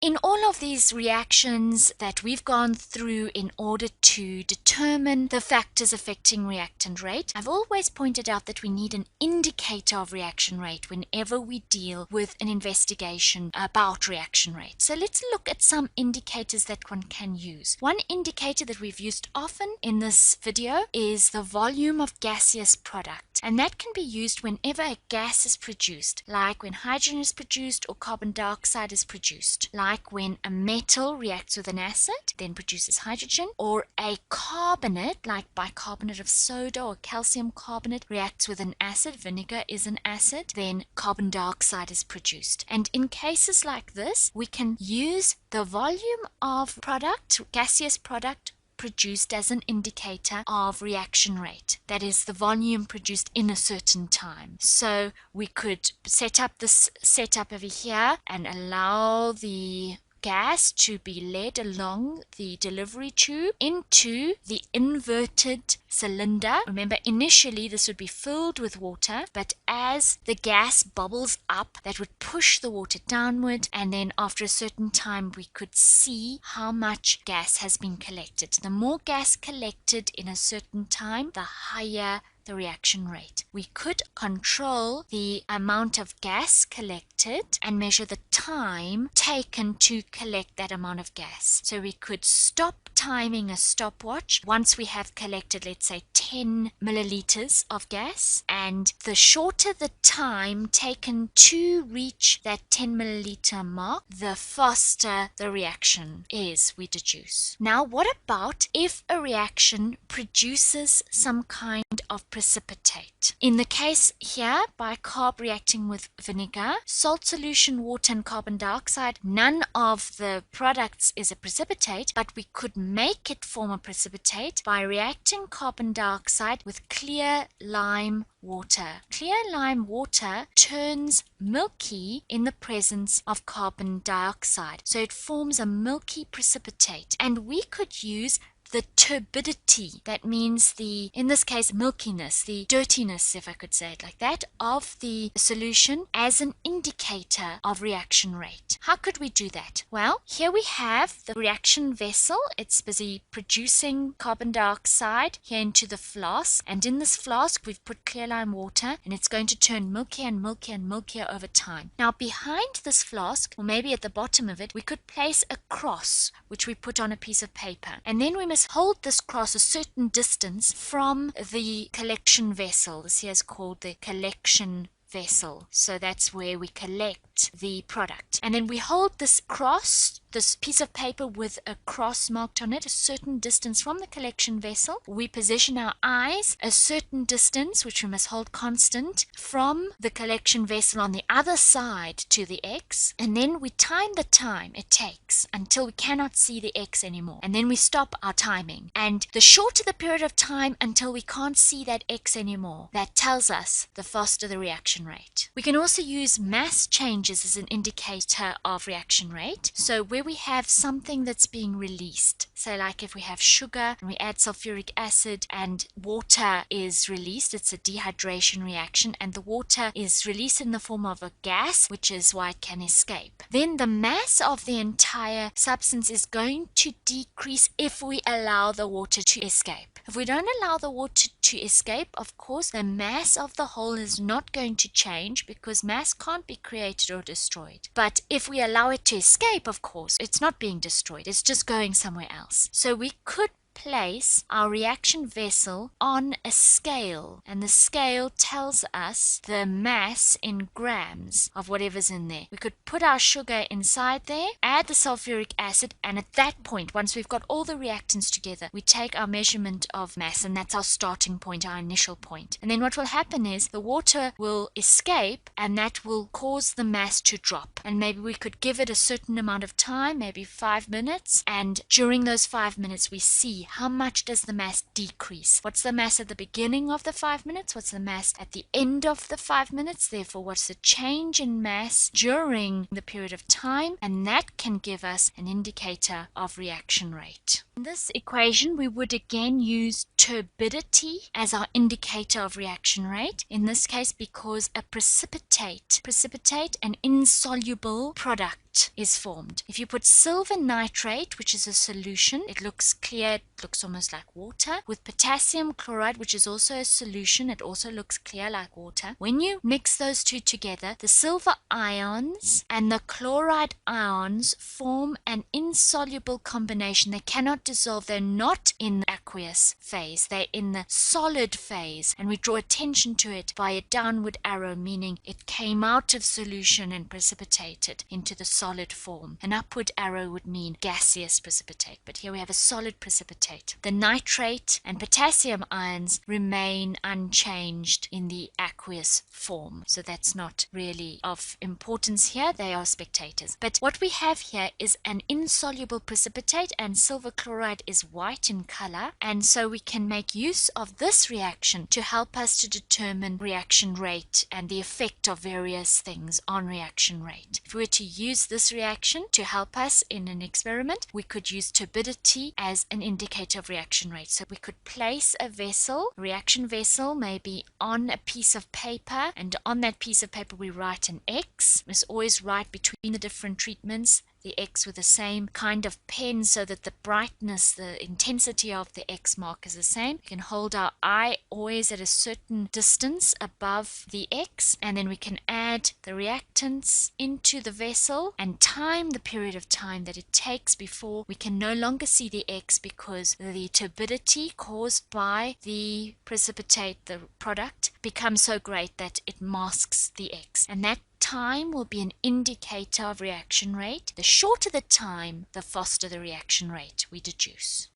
In all of these reactions that we've gone through in order to determine the factors affecting reactant rate, I've always pointed out that we need an indicator of reaction rate whenever we deal with an investigation about reaction rate. So let's look at some indicators that one can use. One indicator that we've used often in this video is the volume of gaseous product, and that can be used whenever a gas is produced, like when hydrogen is produced or carbon dioxide is produced, like when a metal reacts with an acid, then produces hydrogen, or a carbonate, like bicarbonate of soda or calcium carbonate, reacts with an acid, vinegar is an acid, then carbon dioxide is produced. And in cases like this, we can use the volume of product, gaseous product, produced as an indicator of reaction rate. That is the volume produced in a certain time. So we could set up this setup over here and allow the gas to be led along the delivery tube into the inverted cylinder. Remember, initially this would be filled with water, but as the gas bubbles up, that would push the water downward, and then after a certain time we could see how much gas has been collected. The more gas collected in a certain time, the higher the reaction rate. We could control the amount of gas collected and measure the time taken to collect that amount of gas. So we could stop timing a stopwatch once we have collected, let's say, 10 milliliters of gas, and the shorter the time taken to reach that 10 milliliter mark, the faster the reaction is, we deduce. Now, what about if a reaction produces some kind of precipitate? In the case here, bicarb reacting with vinegar, salt solution, water and carbon dioxide, none of the products is a precipitate, but we could make it form a precipitate by reacting carbon dioxide with clear lime water. Clear lime water turns milky in the presence of carbon dioxide, so it forms a milky precipitate, and we could use the turbidity, that means the, in this case, milkiness, the dirtiness, if I could say it like that, of the solution as an indicator of reaction rate. How could we do that? Well, here we have the reaction vessel. It's busy producing carbon dioxide here into the flask, and in this flask we've put clear lime water, and it's going to turn milkier and milkier and milkier over time. Now, behind this flask, or maybe at the bottom of it, we could place a cross which we put on a piece of paper, and then we must hold this cross a certain distance from the collection vessel. This here is called the collection vessel. So that's where we collect the product. And then we hold this cross, this piece of paper with a cross marked on it, a certain distance from the collection vessel. We position our eyes a certain distance, which we must hold constant, from the collection vessel on the other side to the X. And then we time the time it takes until we cannot see the X anymore. And then we stop our timing. And the shorter the period of time until we can't see that X anymore, that tells us the faster the reaction rate. We can also use mass changes as an indicator of reaction rate. So where we have something that's being released, so like if we have sugar and we add sulfuric acid and water is released, it's a dehydration reaction, and the water is released in the form of a gas, which is why it can escape. Then the mass of the entire substance is going to decrease if we allow the water to escape. If we don't allow the water to escape, of course, the mass of the whole is not going to change, because mass can't be created or destroyed. But if we allow it to escape, of course, it's not being destroyed, it's just going somewhere else. So we could place our reaction vessel on a scale, and the scale tells us the mass in grams of whatever's in there. We could put our sugar inside there, add the sulfuric acid, and at that point, once we've got all the reactants together, we take our measurement of mass, and that's our starting point, our initial point. And then what will happen is the water will escape, and that will cause the mass to drop. And maybe we could give it a certain amount of time, maybe 5 minutes, and during those 5 minutes we see how much does the mass decrease. What's the mass at the beginning of the 5 minutes? What's the mass at the end of the 5 minutes? Therefore, what's the change in mass during the period of time? And that can give us an indicator of reaction rate. In this equation, we would again use turbidity as our indicator of reaction rate. In this case, because a precipitate, an insoluble product is formed. If you put silver nitrate, which is a solution, it looks clear, it looks almost like water. With potassium chloride, which is also a solution, it also looks clear like water. When you mix those two together, the silver ions and the chloride ions form an insoluble combination. They cannot dissolve. They're not in the aqueous phase. They're in the solid phase, and we draw attention to it by a downward arrow, meaning it came out of solution and precipitated into the solid form. An upward arrow would mean gaseous precipitate, but here we have a solid precipitate. The nitrate and potassium ions remain unchanged in the aqueous form, so that's not really of importance here. They are spectators. But what we have here is an insoluble precipitate, and silver chloride is white in color, and so we can make use of this reaction to help us to determine reaction rate and the effect of various things on reaction rate. If we were to use this reaction to help us in an experiment, we could use turbidity as an indicator of reaction rate. So we could place a vessel, a reaction vessel, maybe on a piece of paper, and on that piece of paper we write an X. We must always write between the different treatments the X with the same kind of pen so that the brightness, the intensity of the X mark is the same. We can hold our eye always at a certain distance above the X, and then we can add the reactants into the vessel and time the period of time that it takes before we can no longer see the X, because the turbidity caused by the precipitate, the product, becomes so great that it masks the X, and that time will be an indicator of reaction rate. The shorter the time, the faster the reaction rate we deduce.